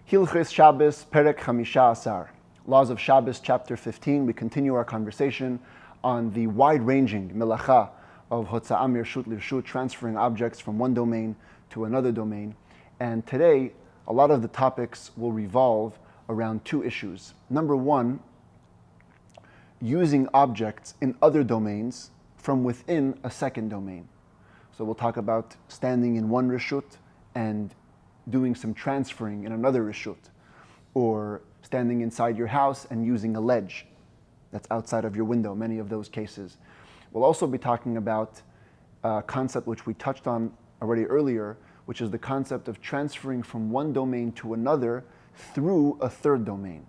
Hilchos Shabbos, Perek Chamisha Asar. Laws of Shabbos, chapter 15. We continue our conversation on the wide-ranging melacha of Hotza'am Yershut Lirshut, transferring objects from one domain to another domain. And today, a lot of the topics will revolve around two issues. Number one, using objects in other domains from within a second domain. So we'll talk about standing in one reshut and doing some transferring in another reshut, or standing inside your house and using a ledge that's outside of your window, many of those cases. We'll also be talking about a concept which we touched on already earlier, which is the concept of transferring from one domain to another through a third domain.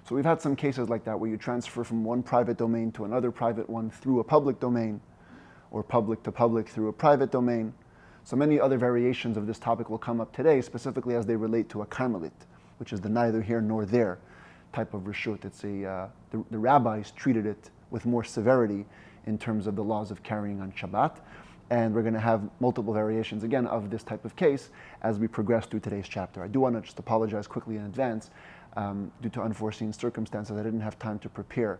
So we've had some cases like that where you transfer from one private domain to another private one through a public domain, or public to public through a private domain. So many other variations of this topic will come up today, specifically as they relate to a karmelit, which is the neither here nor there type of reshut. It's the rabbis treated it with more severity in terms of the laws of carrying on Shabbat. And we're going to have multiple variations, again, of this type of case as we progress through today's chapter. I do want to just apologize quickly in advance. Due to unforeseen circumstances, I didn't have time to prepare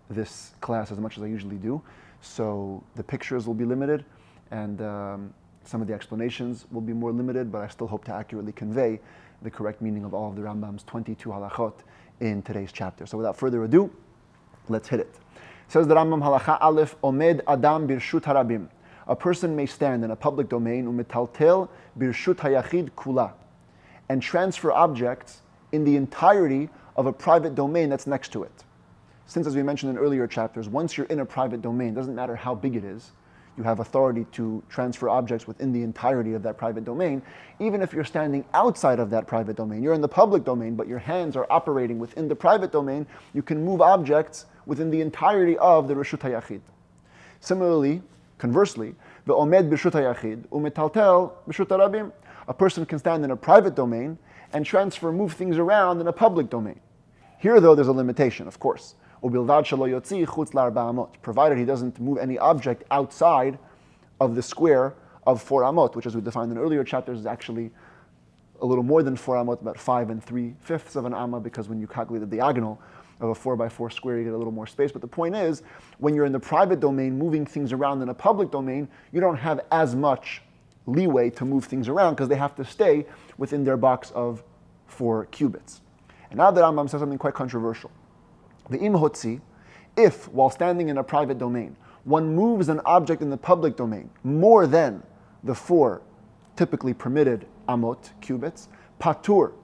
this class as much as I usually do. So the pictures will be limited, and some of the explanations will be more limited, but I still hope to accurately convey the correct meaning of all of the Rambam's 22 halachot in today's chapter. So without further ado, let's hit it. Says the Rambam, halacha aleph, omed adam birshut harabim. A person may stand in a public domain, umetaltel birshut hayachid kula, and transfer objects in the entirety of a private domain that's next to it. Since, as we mentioned in earlier chapters, once you're in a private domain, doesn't matter how big it is, you have authority to transfer objects within the entirety of that private domain. Even if you're standing outside of that private domain, you're in the public domain, but your hands are operating within the private domain, you can move objects within the entirety of the Reshut HaYachid. Similarly, conversely, ve'omed b'Reshut HaYachid u'metaltel b'Reshut HaRabim. A person can stand in a private domain and move things around in a public domain. Here, though, there's a limitation, of course. Provided he doesn't move any object outside of the square of 4 amot, which, as we defined in earlier chapters, is actually a little more than 4 amot, about 5 3/5 of an amma, because when you calculate the diagonal of a 4x4 square, you get a little more space. But the point is, when you're in the private domain, moving things around in a public domain, you don't have as much leeway to move things around because they have to stay within their box of 4 cubits. And now the Rambam says something quite controversial. The imhotzi, if while standing in a private domain, one moves an object in the public domain more than the 4 typically permitted amot, cubits, patur.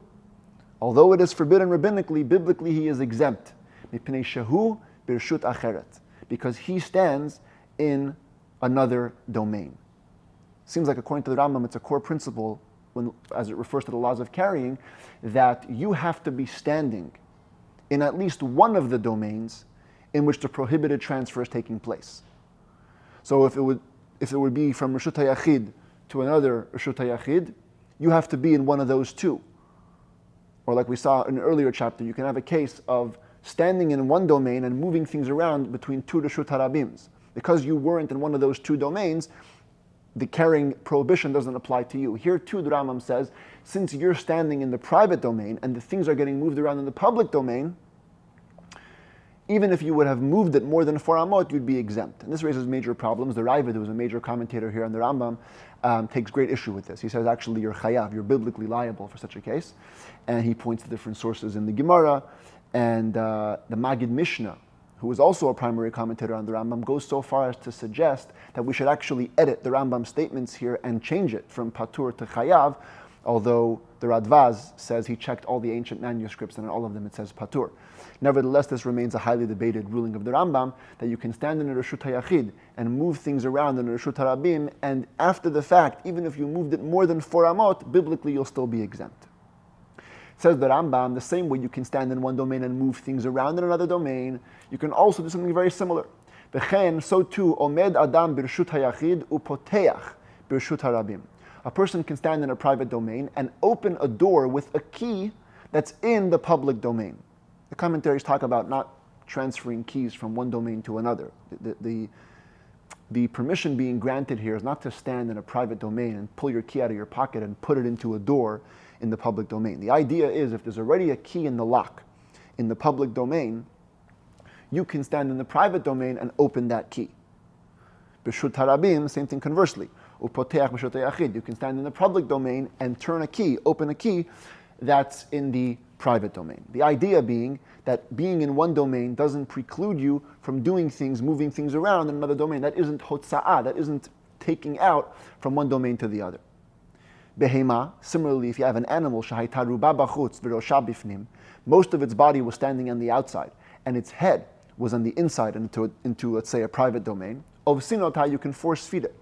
Although it is forbidden rabbinically, biblically he is exempt. Mipnei shehu birshut acheret, because he stands in another domain. Seems like, according to the Rambam, it's a core principle as it refers to the laws of carrying, that you have to be standing in at least one of the domains in which the prohibited transfer is taking place. So if it would be from Reshut HaYachid to another Reshut HaYachid, you have to be in one of those two. Or like we saw in an earlier chapter, you can have a case of standing in one domain and moving things around between 2 Reshut HaRabims. Because you weren't in one of those 2 domains, the carrying prohibition doesn't apply to you. Here too, the Rambam says, since you're standing in the private domain and the things are getting moved around in the public domain, even if you would have moved it more than 4 amot, you'd be exempt. And this raises major problems. The Rabbi, who is a major commentator here on the Rambam, takes great issue with this. He says, actually, you're chayav, you're biblically liable for such a case. And he points to different sources in the Gemara. And the Magid Mishnah, who is also a primary commentator on the Rambam, goes so far as to suggest that we should actually edit the Rambam statements here and change it from patur to chayav, although the Radvaz says he checked all the ancient manuscripts and in all of them it says patur. Nevertheless, this remains a highly debated ruling of the Rambam, that you can stand in a Reshut HaYachid and move things around in a Reshut HaRabim, and after the fact, even if you moved it more than 4 amot, biblically you'll still be exempt. Says the Rambam, the same way you can stand in one domain and move things around in another domain, you can also do something very similar. V'chen, so too, omed adam birshut hayachid upoteach birshut harabim. A person can stand in a private domain and open a door with a key that's in the public domain. The commentaries talk about not transferring keys from one domain to another. The permission being granted here is not to stand in a private domain and pull your key out of your pocket and put it into a door in the public domain. The idea is if there's already a key in the lock in the public domain, you can stand in the private domain and open that key. B'shut harabim, same thing conversely. Upoteach b'shut hayachid. You can stand in the public domain and turn a key, open a key that's in the private domain. The idea being that being in one domain doesn't preclude you from doing things, moving things around in another domain. That isn't hotza'ah, that isn't taking out from one domain to the other. Behema, similarly, if you have an animal, shahayta ruba b'chutz v'rosha bifnim, most of its body was standing on the outside, and its head was on the inside into let's say, a private domain. Ovsinotah, you can force feed it.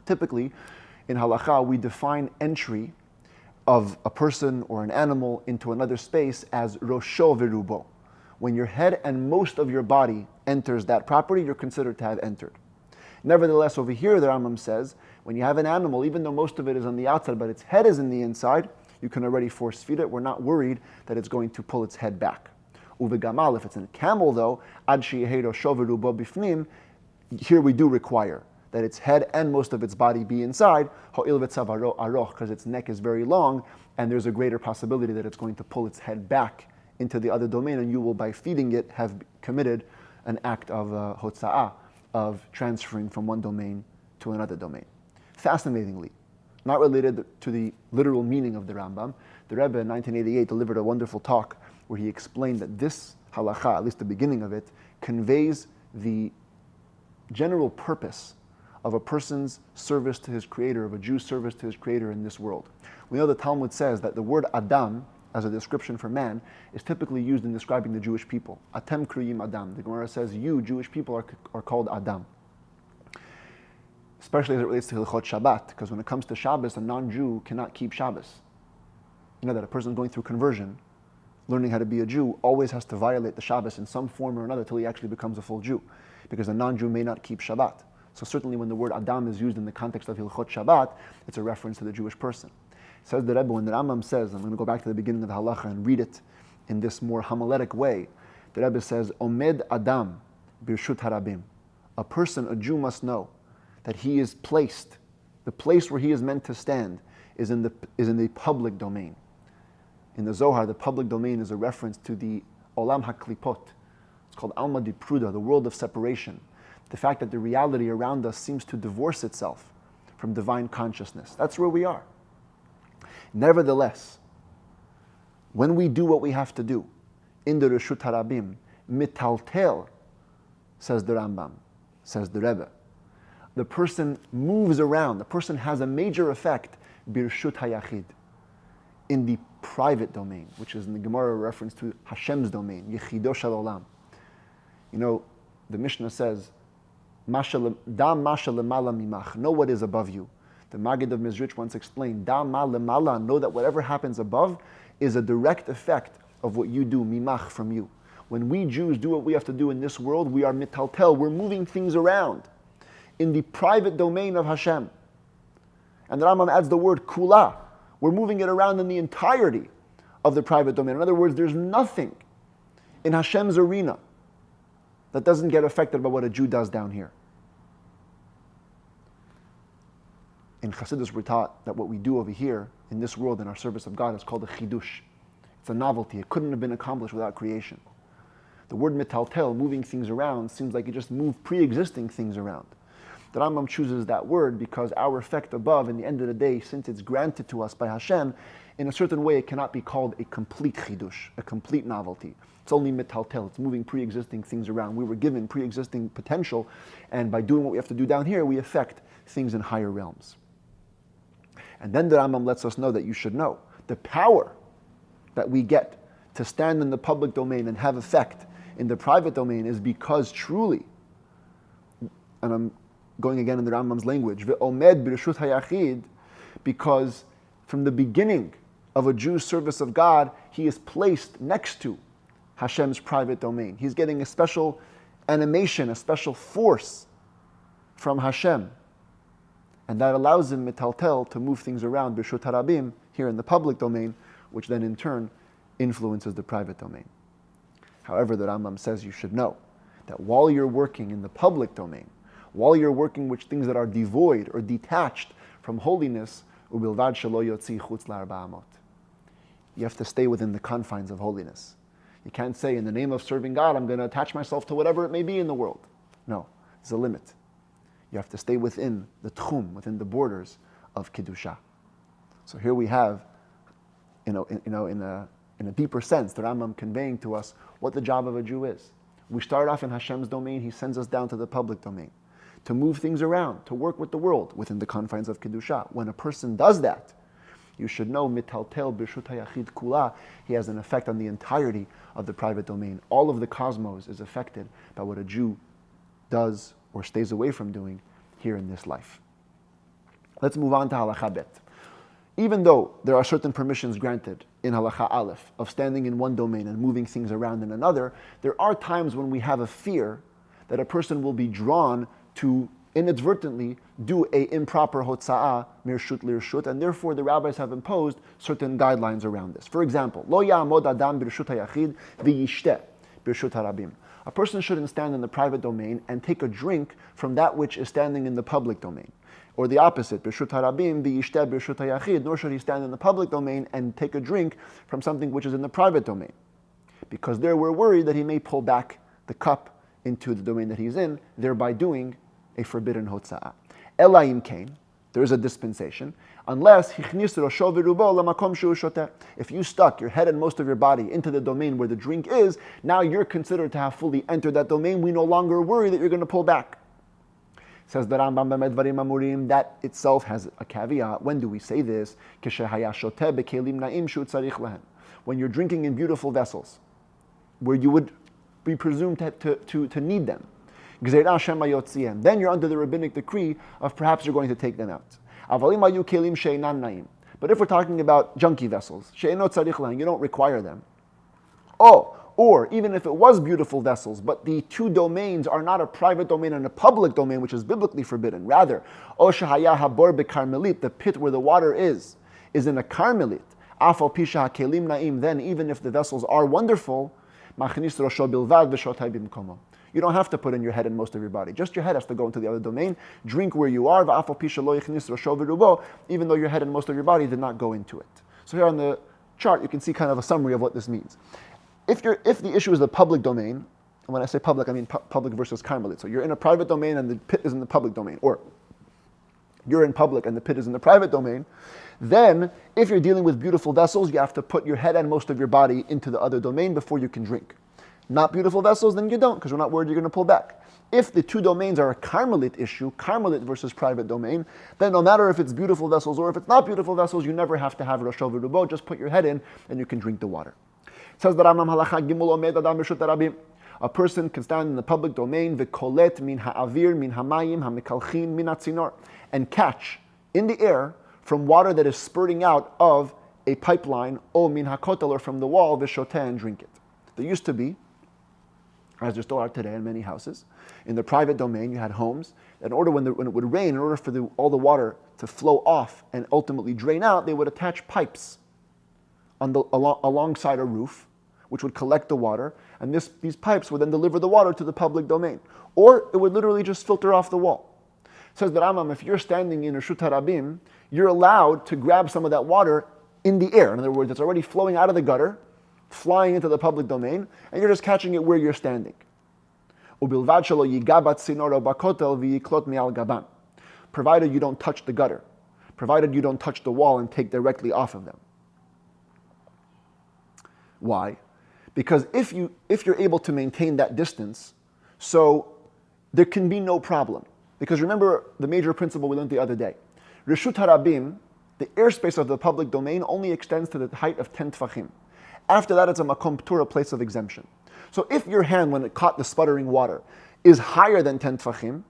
Typically, in halakha, we define entry of a person or an animal into another space as rosho v'rubo. When your head and most of your body enters that property, you're considered to have entered. Nevertheless, over here, the Rambam says, when you have an animal, even though most of it is on the outside, but its head is in the inside, you can already force feed it. We're not worried that it's going to pull its head back. Uvegamal, if it's in a camel though, ad sheyehi rosho v'rubo bifnim, here we do require that its head and most of its body be inside, ho'il v'tzav aroch, because its neck is very long, and there's a greater possibility that it's going to pull its head back into the other domain, and you will, by feeding it, have committed an act of hotza'ah, of transferring from one domain to another domain. Fascinatingly, not related to the literal meaning of the Rambam, the Rebbe in 1988 delivered a wonderful talk where he explained that this halakha, at least the beginning of it, conveys the general purpose of a person's service to his Creator, of a Jew's service to his Creator in this world. We know the Talmud says that the word Adam, as a description for man, is typically used in describing the Jewish people. Atem kruyim Adam. The Gemara says, you, Jewish people, are called Adam. Especially as it relates to Hilchos Shabbat, because when it comes to Shabbos, a non-Jew cannot keep Shabbos. You know that a person going through conversion, learning how to be a Jew, always has to violate the Shabbos in some form or another till he actually becomes a full Jew, because a non-Jew may not keep Shabbat. So certainly when the word Adam is used in the context of Hilchos Shabbat, it's a reference to the Jewish person. Says the Rebbe, when the Rambam says, I'm going to go back to the beginning of the halacha and read it in this more homiletic way, the Rebbe says, Omed Adam birshut harabim. A person, a Jew, must know that he is placed, the place where he is meant to stand is in the public domain. In the Zohar, the public domain is a reference to the Olam HaKlipot. It's called Alma di Pruda, the world of separation. The fact that the reality around us seems to divorce itself from divine consciousness. That's where we are. Nevertheless, when we do what we have to do, in the Reshut Harabim, mitaltel, says the Rambam, says the Rebbe, the person moves around, the person has a major effect, birshut hayachid, in the private domain, which is in the Gemara a reference to Hashem's domain, Yechido Shel Olam. You know, the Mishnah says, Da masha lemala mimach, know what is above you. The Maggid of Mizrich once explained, Da ma lemala, know that whatever happens above is a direct effect of what you do, mimach, from you. When we Jews do what we have to do in this world, we are mitaltel, we're moving things around in the private domain of Hashem. And the Rambam adds the word kula. We're moving it around in the entirety of the private domain. In other words, there's nothing in Hashem's arena that doesn't get affected by what a Jew does down here. In Chassidus, we're taught that what we do over here in this world in our service of God is called a chidush. It's a novelty. It couldn't have been accomplished without creation. The word mitaltel, moving things around, seems like you just move pre-existing things around. The Rambam chooses that word because our effect above, in the end of the day, since it's granted to us by Hashem, in a certain way it cannot be called a complete chidush, a complete novelty. It's only mitaltel, it's moving pre-existing things around. We were given pre-existing potential, and by doing what we have to do down here, we affect things in higher realms. And then the Rambam lets us know that you should know the power that we get to stand in the public domain and have effect in the private domain is because truly, and I'm going again in the Rambam's language, ve'omed b'reshut hayachid, because from the beginning of a Jew's service of God, he is placed next to Hashem's private domain. He's getting a special animation, a special force from Hashem. And that allows him, mitaltel, to move things around, b'reshut harabim, here in the public domain, which then in turn influences the private domain. However, the Rambam says you should know that while you're working in the public domain, while you're working with things that are devoid or detached from holiness, ubilvad shelo yotzi chutz l'4 amot. You have to stay within the confines of holiness. You can't say, in the name of serving God, I'm going to attach myself to whatever it may be in the world. No, there's a limit. You have to stay within the tchum, within the borders of Kiddusha. So here we have, in a deeper sense, the Rambam conveying to us what the job of a Jew is. We start off in Hashem's domain, He sends us down to the public domain, to move things around, to work with the world within the confines of Kiddusha. When a person does that, you should know, mitaltel b'rshut hayachid kula, he has an effect on the entirety of the private domain. All of the cosmos is affected by what a Jew does or stays away from doing here in this life. Let's move on to halacha bet. Even though there are certain permissions granted in halacha aleph of standing in one domain and moving things around in another, there are times when we have a fear that a person will be drawn to inadvertently do a improper hotza'ah mirshut lirshut, and therefore the rabbis have imposed certain guidelines around this. For example, lo ya'amod adam birshut hayachid v'yishteh birshut harabim. A person shouldn't stand in the private domain and take a drink from that which is standing in the public domain. Or the opposite, birshut harabim v'yishteh birshut hayachid, nor should he stand in the public domain and take a drink from something which is in the private domain. Because there we're worried that he may pull back the cup into the domain that he's in, thereby doing a forbidden hotza'ah. Elaim kain, there is a dispensation, unless hichnis rosho v'rubo lamakom shu shoteh. If you stuck your head and most of your body into the domain where the drink is, now you're considered to have fully entered that domain. We no longer worry that you're going to pull back. Says the Rambam b'med dvarim amurim, that itself has a caveat. When do we say this? K'shehaya shoteh b'kelim na'im shu tzarich lehen. When you're drinking in beautiful vessels, where you would be presumed to need them. Then you're under the rabbinic decree of perhaps you're going to take them out. But if we're talking about junky vessels, you don't require them. Or even if it was beautiful vessels, but the two domains are not a private domain and a public domain, which is biblically forbidden. Rather, the pit where the water is in a karmelit. Then even if the vessels are wonderful, you don't have to put in your head and most of your body. Just your head has to go into the other domain. Drink where you are, even though your head and most of your body did not go into it. So here on the chart, you can see kind of a summary of what this means. If the issue is the public domain, and when I say public, I mean public versus karmelit. So you're in a private domain and the pit is in the public domain, or you're in public and the pit is in the private domain, then if you're dealing with beautiful vessels, you have to put your head and most of your body into the other domain before you can drink. Not beautiful vessels, then you don't, because we're not worried you're going to pull back. If the two domains are a karmelit issue, karmelit versus private domain, then no matter if it's beautiful vessels or if it's not beautiful vessels, you never have to have rosho v'rubo, just put your head in and you can drink the water. It says the Rambam halacha gimel omed adam b'rshut harabim. A person can stand in the public domain, v'kolet min ha'avir, min ha'mayim, ha'mekalchin, min ha'tzinor, and catch in the air from water that is spurting out of a pipeline, or min ha'kotel, or from the wall, v'shoteh, and drink it. There used to be, as there still are today in many houses, in the private domain you had homes. In order when it would rain, in order for all the water to flow off and ultimately drain out, they would attach pipes alongside a roof, which would collect the water, and these pipes would then deliver the water to the public domain. Or it would literally just filter off the wall. It says the Rambam, if you're standing in Reshut Harabim, you're allowed to grab some of that water in the air. In other words, it's already flowing out of the gutter, flying into the public domain, and you're just catching it where you're standing. Provided you don't touch the gutter, provided you don't touch the wall and take directly off of them. Why? Because if you're able to maintain that distance, so there can be no problem. Because remember the major principle we learned the other day. Reshut Harabim, the airspace of the public domain, only extends to the height of 10 tfachim. After that, it's a makom ptur, a place of exemption. So if your hand, when it caught the sputtering water, is higher than 10 tfachim,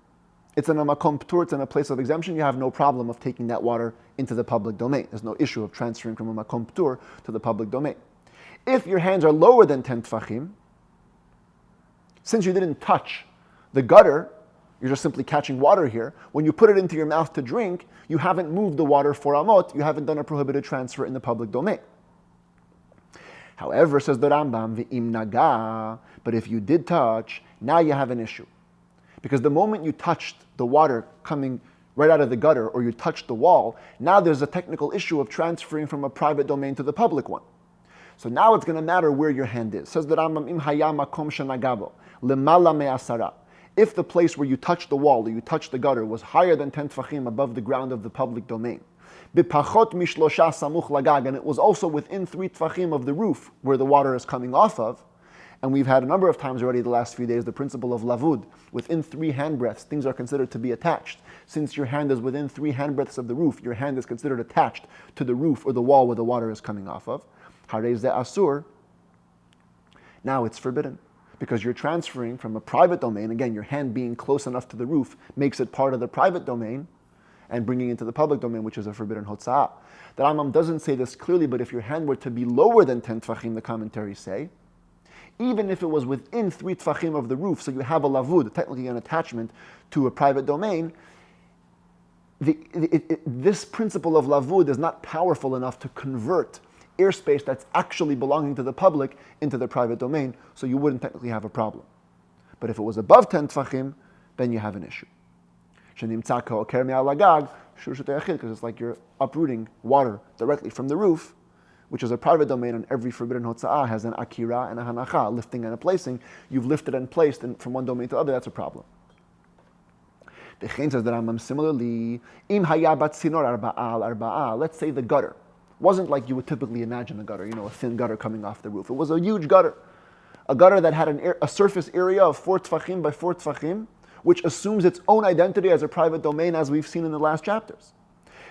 it's in a makom ptur, it's in a place of exemption, you have no problem of taking that water into the public domain. There's no issue of transferring from a makom ptur to the public domain. If your hands are lower than 10 tfachim, since you didn't touch the gutter, you're just simply catching water here. When you put it into your mouth to drink, you haven't moved the water for amot, you haven't done a prohibited transfer in the public domain. However, says the Rambam, v'im naga, but if you did touch, now you have an issue. Because the moment you touched the water coming right out of the gutter, or you touched the wall, now there's a technical issue of transferring from a private domain to the public one. So now it's going to matter where your hand is. Says the Rambam, Im haya makom shenagabo, lemala me'asara. If the place where you touched the wall, or you touched the gutter, was higher than 10 tfachim above the ground of the public domain, bipachot mishlosha samuch lagag, and it was also within 3 tfachim of the roof where the water is coming off of, and we've had a number of times already the last few days the principle of lavud, within 3 handbreadths, things are considered to be attached. Since your hand is within 3 handbreadths of the roof, your hand is considered attached to the roof or the wall where the water is coming off of. Harei ze asur. Now it's forbidden, because you're transferring from a private domain, again, your hand being close enough to the roof makes it part of the private domain, and bringing it into the public domain, which is a forbidden hotza'ah. The Rambam doesn't say this clearly, but if your hand were to be lower than 10 tfachim, the commentaries say, even if it was within 3 tfachim of the roof, so you have a lavud, technically an attachment to a private domain, this principle of lavud is not powerful enough to convert airspace that's actually belonging to the public into the private domain, so you wouldn't technically have a problem. But if it was above 10 tfachim, then you have an issue. Because it's like you're uprooting water directly from the roof, which is a private domain, and every forbidden hotza'ah has an akira and a hanacha, lifting and a placing. You've lifted and placed from one domain to the other, that's a problem. The Chen says that Rambam similarly, im hayabat sinor arba'al, let's say the gutter wasn't like you would typically imagine a gutter, a thin gutter coming off the roof. It was a huge gutter. A gutter that had a surface area of 4 tfachim by 4 tfachim, which assumes its own identity as a private domain, as we've seen in the last chapters.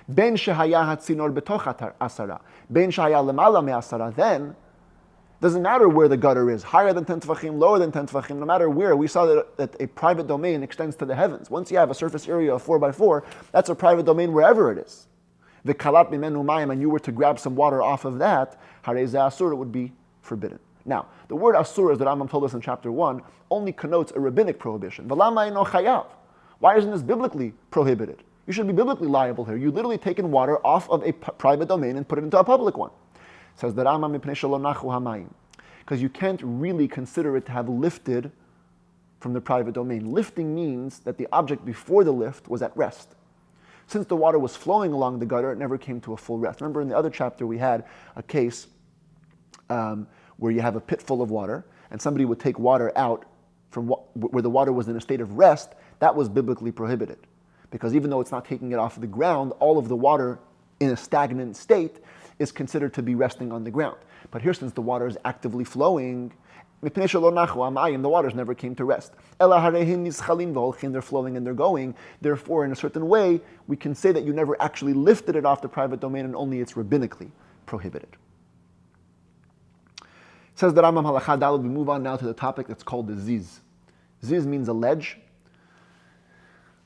Ben shehaya hatzinor betoch asara, ben shehaya lemala me'asara, then doesn't matter where the gutter is, higher than 10 tfachim, lower than 10 tfachim, no matter where. We saw that a private domain extends to the heavens. Once you have a surface area of 4 by 4, that's a private domain wherever it is. The kalat mimenu mayim, and you were to grab some water off of that, harei ze asur, it would be forbidden. Now, the word asur, as the Rambam told us in chapter 1, only connotes a rabbinic prohibition. V'lama eno chayav. Why isn't this biblically prohibited? You should be biblically liable here. You literally taken water off of a private domain and put it into a public one. It says the Rambam, mipnei shelo nachu hamayim, because you can't really consider it to have lifted from the private domain. Lifting means that the object before the lift was at rest. Since the water was flowing along the gutter, it never came to a full rest. Remember in the other chapter we had a case where you have a pit full of water, and somebody would take water out from where the water was in a state of rest. That was biblically prohibited, because even though it's not taking it off the ground, all of the water in a stagnant state is considered to be resting on the ground. But here, since the water is actively flowing, the waters never came to rest. They're flowing and they're going. Therefore, in a certain way, we can say that you never actually lifted it off the private domain, and only it's rabbinically prohibited. Says the Rambam Halacha Daled. We move on now to the topic that's called the ziz. Ziz means a ledge.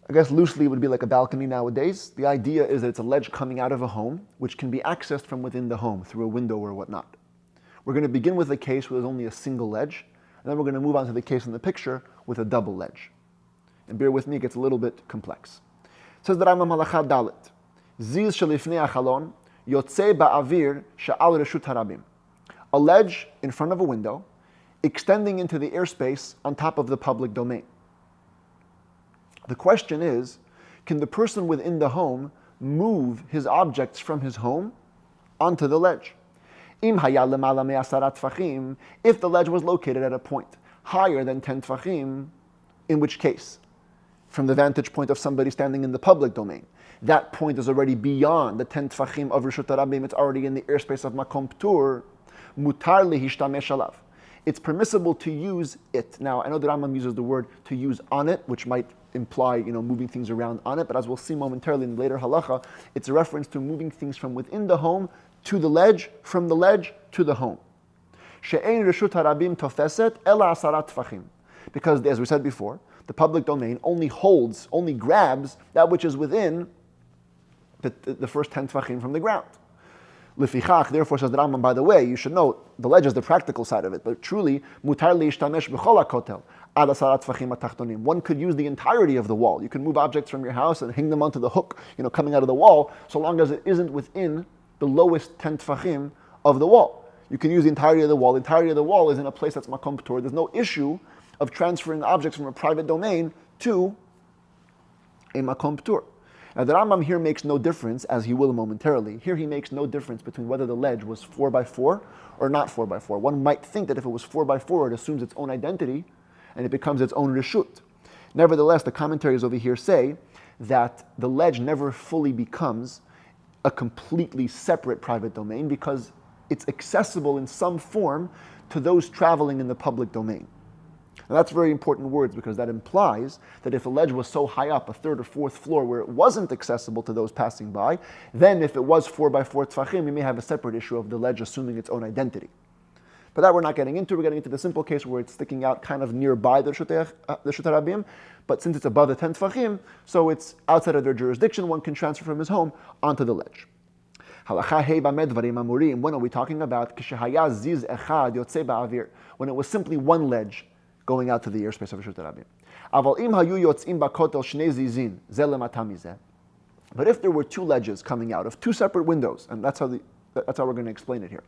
I guess loosely it would be like a balcony nowadays. The idea is that it's a ledge coming out of a home, which can be accessed from within the home through a window or whatnot. We're going to begin with a case where there's only a single ledge, and then we're going to move on to the case in the picture with a double ledge. And bear with me, it gets a little bit complex. It says the Rambam Halacha Dalet, Ziz shelifnei achalon, yotzei ba'avir sha'al reshut harabim. A ledge in front of a window, extending into the airspace on top of the public domain. The question is, can the person within the home move his objects from his home onto the ledge? If the ledge was located at a point higher than 10 tfachim, in which case, from the vantage point of somebody standing in the public domain, that point is already beyond the 10 tfachim of Reshut Harabim, it's already in the airspace of Makom Ptur, mutar lehishtamesh alav. It's permissible to use it. Now, I know the Rambam uses the word to use on it, which might imply, moving things around on it, but as we'll see momentarily in the later halacha, it's a reference to moving things from within the home to the ledge, from the ledge to the home. She'ein reshut harabim tofeset ela asarat tfachim. Because, as we said before, the public domain only grabs that which is within the first 10 tfachim from the ground. Lefichach, therefore, says the Rambam, by the way, you should know, the ledge is the practical side of it, but truly, mutar leishtamesh b'chol hakotel ad asarat tfachim atachtonim. One could use the entirety of the wall. You can move objects from your house and hang them onto the hook, coming out of the wall, so long as it isn't within the lowest 10 tfachim of the wall. You can use the entirety of the wall. The entirety of the wall is in a place that's makom ptur. There's no issue of transferring objects from a private domain to a makom ptur. Now the Rambam here makes no difference, as he will momentarily. Here he makes no difference between whether the ledge was 4x4 or not 4x4. One might think that if it was 4x4, it assumes its own identity and it becomes its own reshut. Nevertheless, the commentaries over here say that the ledge never fully becomes a completely separate private domain because it's accessible in some form to those traveling in the public domain. And that's very important words because that implies that if a ledge was so high up, a third or fourth floor, where it wasn't accessible to those passing by, then if it was 4x4 tfachim, we may have a separate issue of the ledge assuming its own identity. But that we're not getting into. We're getting into the simple case where it's sticking out kind of nearby the Reshut Rabim, but since it's above the 10 tfachim, so it's outside of their jurisdiction, one can transfer from his home onto the ledge. When are we talking about? When it was simply one ledge going out to the airspace of Reshut Rabim. But if there were two ledges coming out of two separate windows, and that's how we're going to explain it here.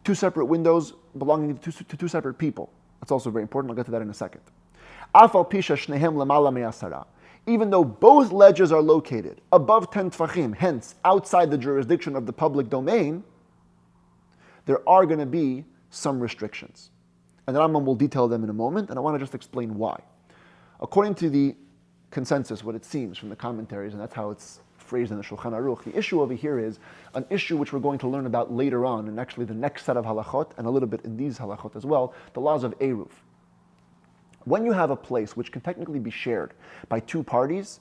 Two separate windows belonging to two separate people. That's also very important. I'll get to that in a second. Even though both ledges are located above 10 tfachim, hence outside the jurisdiction of the public domain, there are going to be some restrictions. And the Rambam will detail them in a moment, and I want to just explain why. According to the consensus, what it seems from the commentaries, and that's how it's phrased in the Shulchan Aruch, the issue over here is an issue which we're going to learn about later on, and actually the next set of halachot, and a little bit in these halachot as well, the laws of Eruv. When you have a place which can technically be shared by two parties,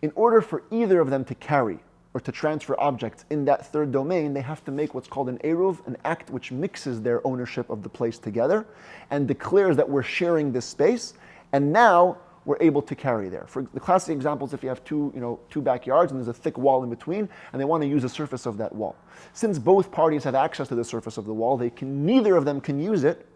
in order for either of them to carry or to transfer objects in that third domain, they have to make what's called an Eruv, an act which mixes their ownership of the place together and declares that we're sharing this space, and now we're able to carry there. For the classic examples, if you have two backyards and there's a thick wall in between, and they want to use the surface of that wall. Since both parties have access to the surface of the wall, neither of them can use it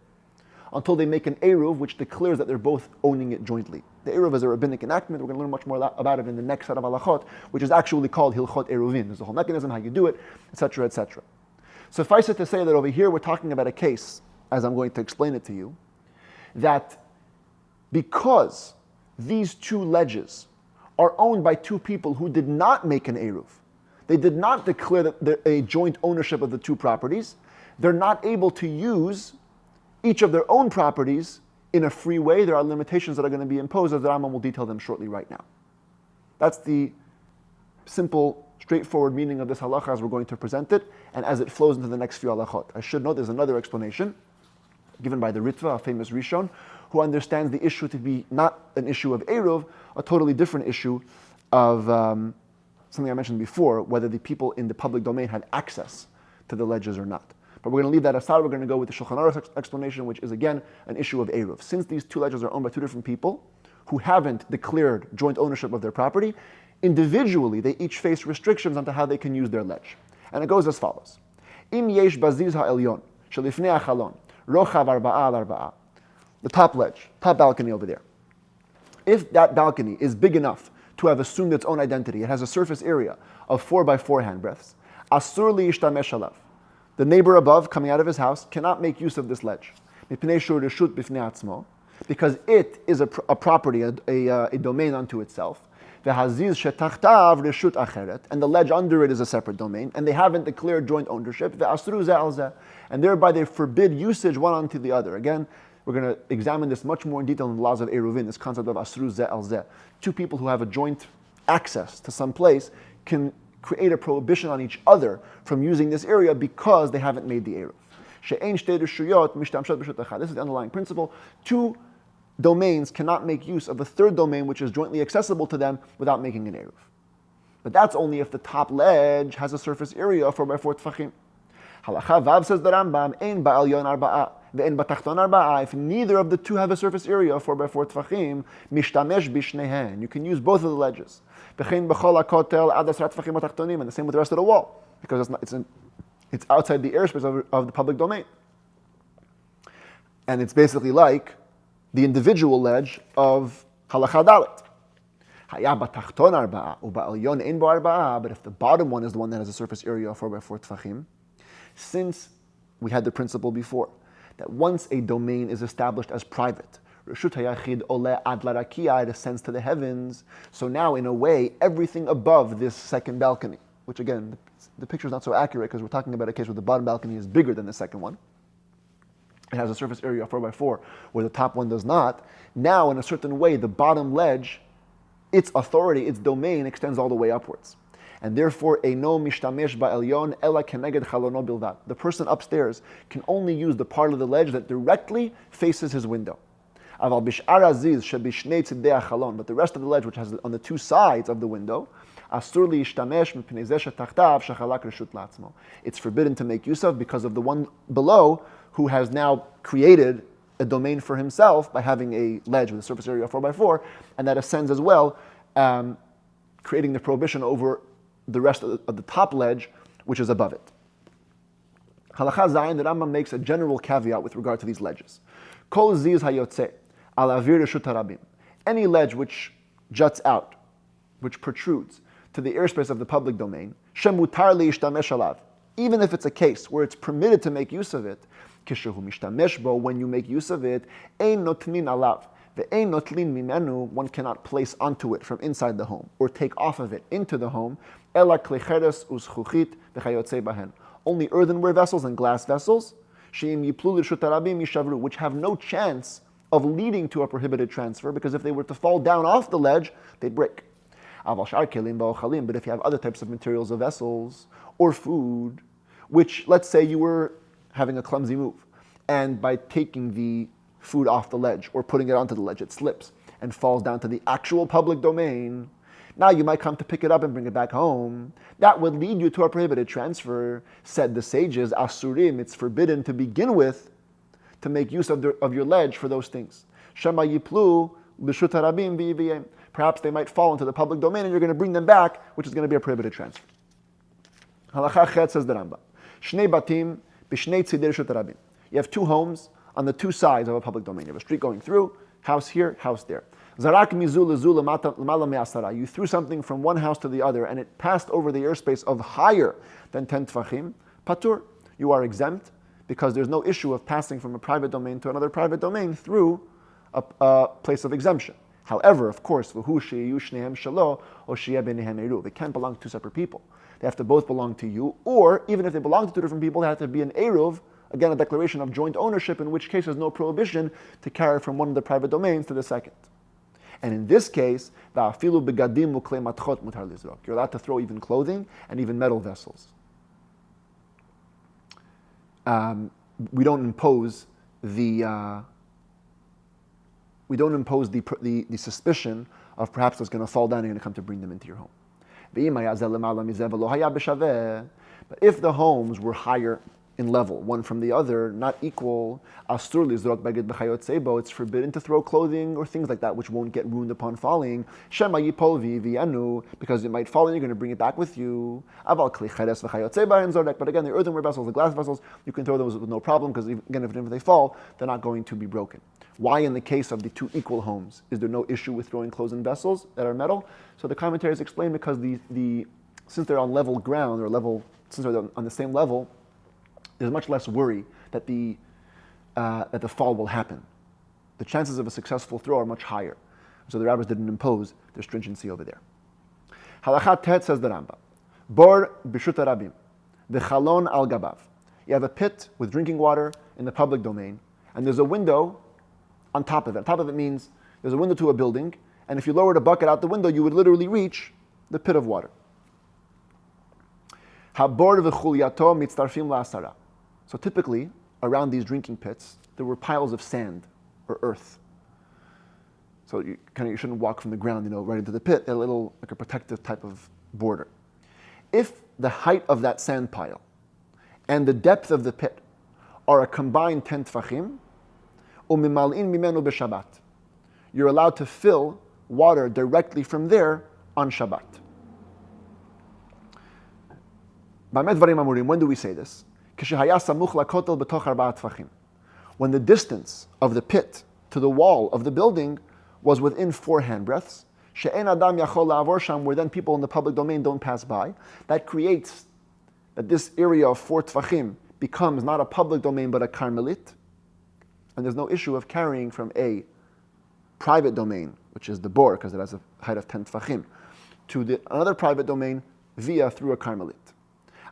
until they make an Eruv, which declares that they're both owning it jointly. The Eruv is a rabbinic enactment. We're going to learn much more about it in the next set of halachot, which is actually called Hilchot Eruvin. There's a whole mechanism, how you do it, etc., etc. Suffice it to say that over here we're talking about a case, as I'm going to explain it to you, that because these two ledges are owned by two people who did not make an Eruv, they did not declare that a joint ownership of the two properties, they're not able to use each of their own properties in a free way. There are limitations that are going to be imposed, as the Rambam will detail them shortly right now. That's the simple, straightforward meaning of this halacha as we're going to present it, and as it flows into the next few halachot. I should note there's another explanation given by the Ritva, a famous Rishon, who understands the issue to be not an issue of Eruv, a totally different issue of something I mentioned before, whether the people in the public domain had access to the ledges or not. But we're going to leave that aside. We're going to go with the Shulchan Aruch explanation, which is again an issue of Eruv. Since these two ledges are owned by two different people who haven't declared joint ownership of their property, individually they each face restrictions onto how they can use their ledge. And it goes as follows. Im yesh baziz ha'elyon, shelifnei hachalon, rochav arba'a al arba'a. The top ledge, top balcony over there. If that balcony is big enough to have assumed its own identity, it has a surface area of 4x4 handbreadths, asur li yishtamesh alav. The neighbor above, coming out of his house, cannot make use of this ledge. Because it is a property, a domain unto itself. And the ledge under it is a separate domain, and they haven't declared joint ownership. And thereby they forbid usage one onto the other. Again, we're going to examine this much more in detail in the laws of Eruvin, this concept of asru zeh al zeh. Two people who have a joint access to some place can create a prohibition on each other from using this area because they haven't made the Eruv. This is the underlying principle. Two domains cannot make use of a third domain which is jointly accessible to them without making an Eruv. But that's only if the top ledge has a surface area of 4x4 tfachim. Halacha Vav says the Rambam, ein ba'al yon arba'a, ve'en batachton arba'a. If neither of the two have a surface area of 4x4 tfachim, mishtamesh bishnehen. You can use both of the ledges. And the same with the rest of the wall, because it's outside the airspace of the public domain. And it's basically like the individual ledge of Halacha Dalet. But if the bottom one is the one that has a surface area of 4x4 tfachim, since we had the principle before, that once a domain is established as private, Reshut hayachid ole ad larakia, it ascends to the heavens. So now, in a way, everything above this second balcony, which again, the picture is not so accurate because we're talking about a case where the bottom balcony is bigger than the second one. It has a surface area of 4x4, where the top one does not. Now, in a certain way, the bottom ledge, its authority, its domain extends all the way upwards. And therefore, eino mishtamesh ba'elyon ela keneged chalono bilvad. The person upstairs can only use the part of the ledge that directly faces his window. Aval bish'ar aziz shebishnei tzidei hachalon. But the rest of the ledge, which has on the two sides of the window, asur liyishtamesh mipnei zeh shetachtav shechalak reshut la'atzmo. It's forbidden to make use of because of the one below who has now created a domain for himself by having a ledge with a surface area of 4x4, and that ascends as well, creating the prohibition over the rest of the top ledge, which is above it. Halacha Zayin, the Rambam makes a general caveat with regard to these ledges. Kol ziz hayotze al avir reshut harabim. Any ledge which juts out, which protrudes to the airspace of the public domain, shemutar liyishtamesh alav. Even if it's a case where it's permitted to make use of it, kishehu mishtamesh bo, when you make use of it, ein notnin alav. Ve'ein notlin mimenu, one cannot place onto it from inside the home or take off of it into the home. Ela klecheres uzchuchit v'chayotze bahen. Only earthenware vessels and glass vessels, she'im yiplu l'reshut harabim yishavru, which have no chance of leading to a prohibited transfer, because if they were to fall down off the ledge, they'd break. Aval shar kelim ba'ochalim, but if you have other types of materials of vessels or food, which, let's say you were having a clumsy move, and by taking the food off the ledge or putting it onto the ledge, it slips and falls down to the actual public domain. Now you might come to pick it up and bring it back home. That would lead you to a prohibited transfer. Said the sages, asurim, it's forbidden to begin with to make use of your ledge for those things. Shema yiplu l'shut harabim v'yiviyem. Perhaps they might fall into the public domain and you're going to bring them back, which is going to be a prohibited transfer. Halacha chet, says the Rambam. Shnei batim b'shnei tzidei reshut harabim. You have two homes on the two sides of a public domain. You have a street going through, house here, house there. Zarak mizul lezul lemala me'asara. You threw something from one house to the other and it passed over the airspace of higher than 10 tfachim. Patur, you you because there's no issue of passing from a private domain to another private domain through a place of exemption. However, of course, they can't belong to two separate people. They have to both belong to you, or even if they belong to two different people, they have to be an eruv, again a declaration of joint ownership, in which case there's no prohibition to carry from one of the private domains to the second. And in this case, you're allowed to throw even clothing and even metal vessels. We don't impose the suspicion of perhaps it's going to fall down and you're going to come to bring them into your home. But if the homes were higher in level, one from the other, not equal, it's forbidden to throw clothing or things like that which won't get ruined upon falling, because it might fall and you're going to bring it back with you. But again, the earthenware vessels, the glass vessels, you can throw those with no problem, because again, if they fall, they're not going to be broken. Why in the case of the two equal homes is there no issue with throwing clothes in vessels that are metal? So the commentaries explain because since they're on level ground, since they're on the same level, there's much less worry that the fall will happen. The chances of a successful throw are much higher. So the rabbis didn't impose their stringency over there. Halakha Tet, says the Rambam, Bor b'shut harabim, v'chalon al gabav. You have a pit with drinking water in the public domain, and there's a window on top of it. On top of it means there's a window to a building, and if you lowered a bucket out the window, you would literally reach the pit of water. Habor v'chulyato mitztarfim la'asara. So typically, around these drinking pits, there were piles of sand or earth. So you shouldn't walk from the ground, right into the pit. They're like a protective type of border. If the height of that sand pile and the depth of the pit are a combined 10 tfachim, umimal'in mimenu b'Shabbat, you're allowed to fill water directly from there on Shabbat. When do we say this? When the distance of the pit to the wall of the building was within 4 handbreadths, where then people in the public domain don't pass by, that creates that this area of 4 tfachim becomes not a public domain but a karmelit, and there's no issue of carrying from a private domain, which is the bor, because it has a height of 10 tfachim, to another private domain through a Carmelit.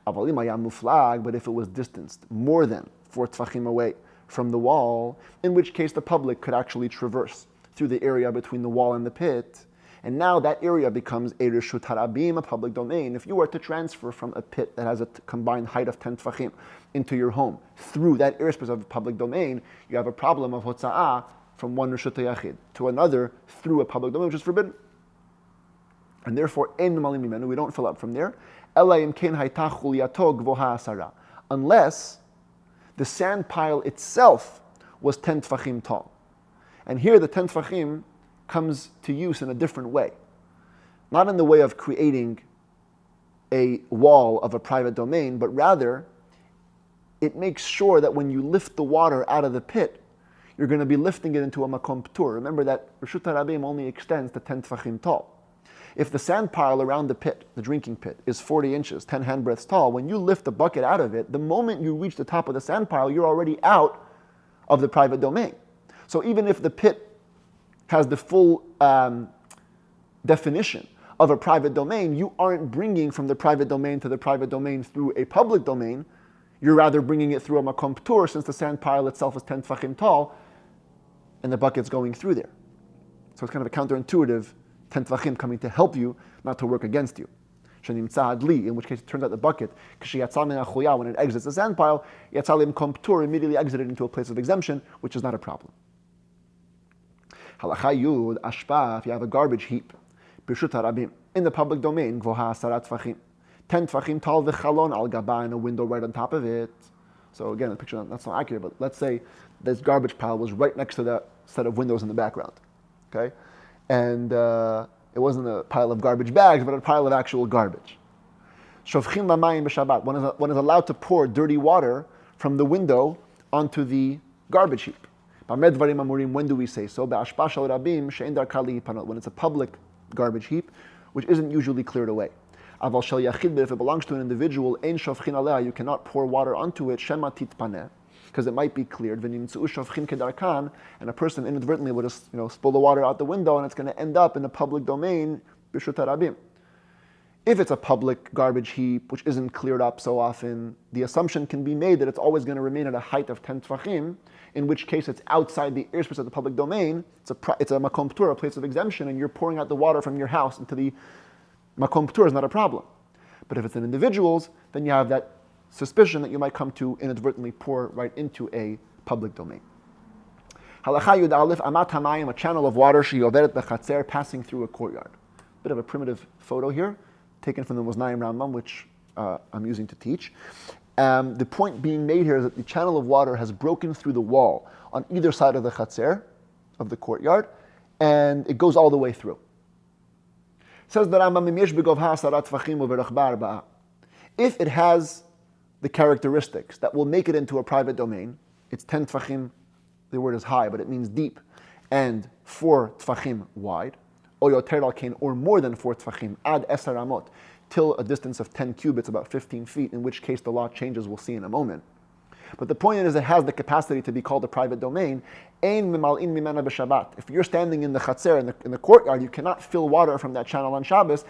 But if it was distanced more than 4 tfachim away from the wall, in which case the public could actually traverse through the area between the wall and the pit, and now that area becomes a reshut harabim, a public domain. If you were to transfer from a pit that has a combined height of 10 tfachim into your home through that airspace of a public domain, you have a problem of hotza'ah from one reshut yachid to another through a public domain, which is forbidden. And therefore, ein memalim mimenu, we don't fill up from there, unless the sand pile itself was 10 tfachim tall. And here the 10 tfachim comes to use in a different way. Not in the way of creating a wall of a private domain, but rather it makes sure that when you lift the water out of the pit, you're going to be lifting it into a makom ptur. Remember that Reshut HaRabim only extends to 10 tfachim tall. If the sand pile around the pit, the drinking pit, is 40 inches, 10 handbreadths tall, when you lift the bucket out of it, the moment you reach the top of the sand pile, you're already out of the private domain. So even if the pit has the full definition of a private domain, you aren't bringing from the private domain to the private domain through a public domain. You're rather bringing it through a makom ptur, since the sand pile itself is 10 tfachim tall, and the bucket's going through there. So it's kind of a counterintuitive 10 tfachim coming to help you, not to work against you. In which case it turns out the bucket, when it exits the sand pile, immediately exited into a place of exemption, which is not a problem. Halacha Yud, ashpa, if you have a garbage heap, in the public domain, 10 tfachim tall, v'chalon al gaba, and a window right on top of it. So again, the picture, that's not accurate, but let's say this garbage pile was right next to that set of windows in the background, okay? And it wasn't a pile of garbage bags, but a pile of actual garbage. Shofchim lamayim b'Shabbat. One is allowed to pour dirty water from the window onto the garbage heap. When do we say so? When it's a public garbage heap, which isn't usually cleared away. But if it belongs to an individual, you cannot pour water onto it, because it might be cleared. And a person inadvertently would just spill the water out the window, and it's going to end up in the public domain. If it's a public garbage heap, which isn't cleared up so often, the assumption can be made that it's always going to remain at a height of 10 tfachim, in which case it's outside the airspace of the public domain. It's a makom ptur, a place of exemption, and you're pouring out the water from your house into the makom ptur is not a problem. But if it's an individual's, then you have that suspicion that you might come to inadvertently pour right into a public domain. Halacha Yud Aleph, amat hamayim, a channel of water, she'overet bechatzer, passing through a courtyard. Bit of a primitive photo here, taken from the Rambam, which I'm using to teach. The point being made here is that the channel of water has broken through the wall on either side of the chatzer, of the courtyard, and it goes all the way through. Says the Rambam, if it has the characteristics that will make it into a private domain, it's 10 tfachim, the word is high, but it means deep, and 4 tfachim wide, or more than 4 tfachim, ad eser amot, till a distance of 10 cubits, about 15 feet, in which case the law changes, we'll see in a moment. But the point is, it has the capacity to be called a private domain. If you're standing in the chatzer, in the courtyard, you cannot fill water from that channel on Shabbos,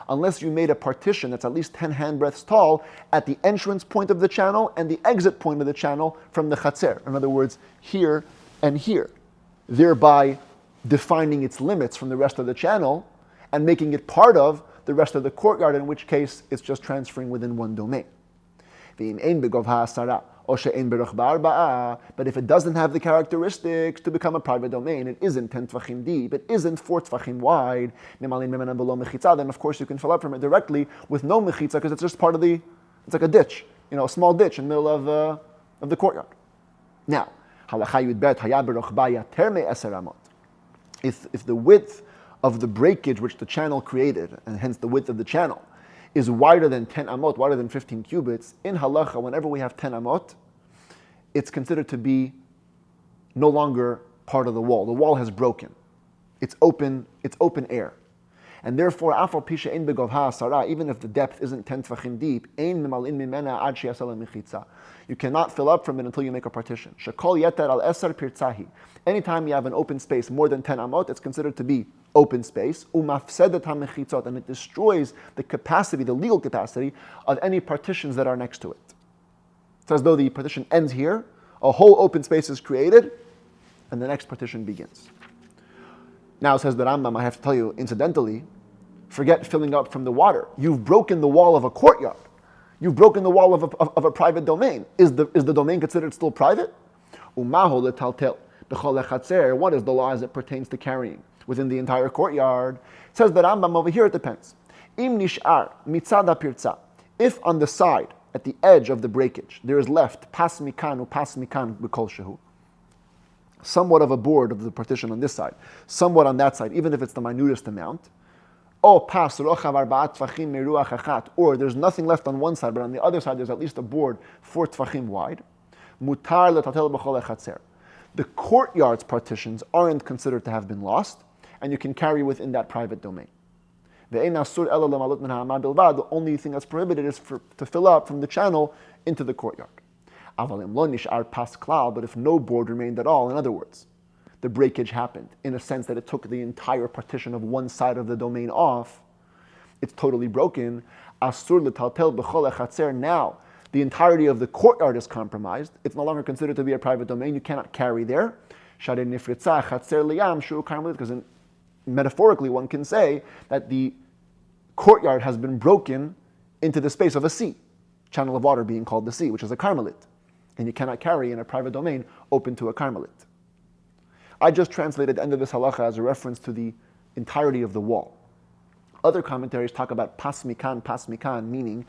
unless you made a partition that's at least 10 handbreadths tall at the entrance point of the channel and the exit point of the channel from the chatzer. In other words, here and here, thereby defining its limits from the rest of the channel and making it part of the rest of the courtyard, in which case it's just transferring within one domain. But if it doesn't have the characteristics to become a private domain, it isn't 10 tvachim deep, it isn't 4 tvachim wide, then of course you can fill up from it directly with no mechitza, because it's just part of it's like a ditch, a small ditch in the middle of the courtyard. Now, if the width of the breakage which the channel created, and hence the width of the channel, is wider than 10 amot, wider than 15 cubits, in halacha, whenever we have 10 amot, it's considered to be no longer part of the wall. The wall has broken. It's open air. And therefore, afal pisha ein begovha asara, even if the depth isn't 10 tvachim deep, ein mimalin mimena ad sheyasa lemichitza. You cannot fill up from it until you make a partition. Shekol yeter al eser pirtzahi. Anytime you have an open space more than 10 amot, it's considered to be open space. Umafsedet hamechitzot, and it destroys the capacity, the legal capacity of any partitions that are next to it. It's as though the partition ends here, a whole open space is created, and the next partition begins. Now, says the Rambam, I have to tell you, incidentally, forget filling up from the water. You've broken the wall of a courtyard. You've broken the wall of a private domain. Is the domain considered still private? Umaho letaltel. What is the law as it pertains to carrying within the entire courtyard? It says the Rambam over here, it depends. Im nish'ar mitzada pirza. If on the side, at the edge of the breakage, there is left pas mikan b'kol shehu, somewhat of a board of the partition on this side, somewhat on that side, even if it's the minutest amount, or there's nothing left on one side, but on the other side there's at least a board 4 tvachim wide, mutar letatel b'chol echatzer. The courtyard's partitions aren't considered to have been lost, and you can carry within that private domain. The only thing that's prohibited is to fill up from the channel into the courtyard. But if no board remained at all, in other words, the breakage happened in a sense that it took the entire partition of one side of the domain off, it's totally broken. Now, the entirety of the courtyard is compromised. It's no longer considered to be a private domain. You cannot carry there. Because metaphorically, one can say that the courtyard has been broken into the space of a sea, channel of water being called the sea, which is a carmelit. And you cannot carry in a private domain open to a carmelit. I just translated the end of this halacha as a reference to the entirety of the wall. Other commentaries talk about pasmikan, meaning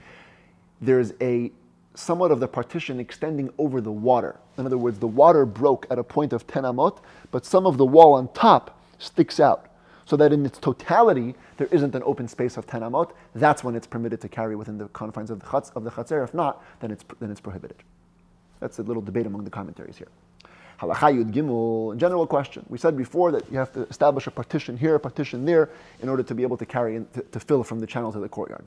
there's a somewhat of the partition extending over the water. In other words, the water broke at a point of 10 amot, but some of the wall on top sticks out, so that in its totality, there isn't an open space of 10 amot. That's when it's permitted to carry within the confines of the chatzer. If not, then it's prohibited. That's a little debate among the commentaries here. Halacha Yud Gimel, general question. We said before that you have to establish a partition here, a partition there, in order to be able to carry in, to fill from the channel to the courtyard.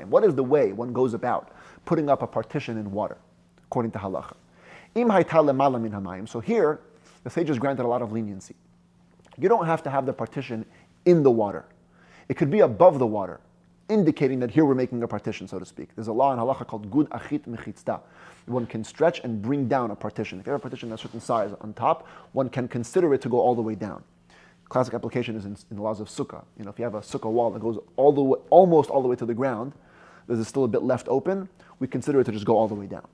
What is the way one goes about putting up a partition in water, according to halacha? So here, the sages granted a lot of leniency. You don't have to have the partition in the water. It could be above the water, indicating that here we're making a partition, so to speak. There's a law in halacha called gud achit mechitzta. One can stretch and bring down a partition. If you have a partition of a certain size on top, one can consider it to go all the way down. Classic application is in the laws of sukkah. If you have a sukkah wall that goes almost all the way to the ground, there's still a bit left open, we consider it to just go all the way down.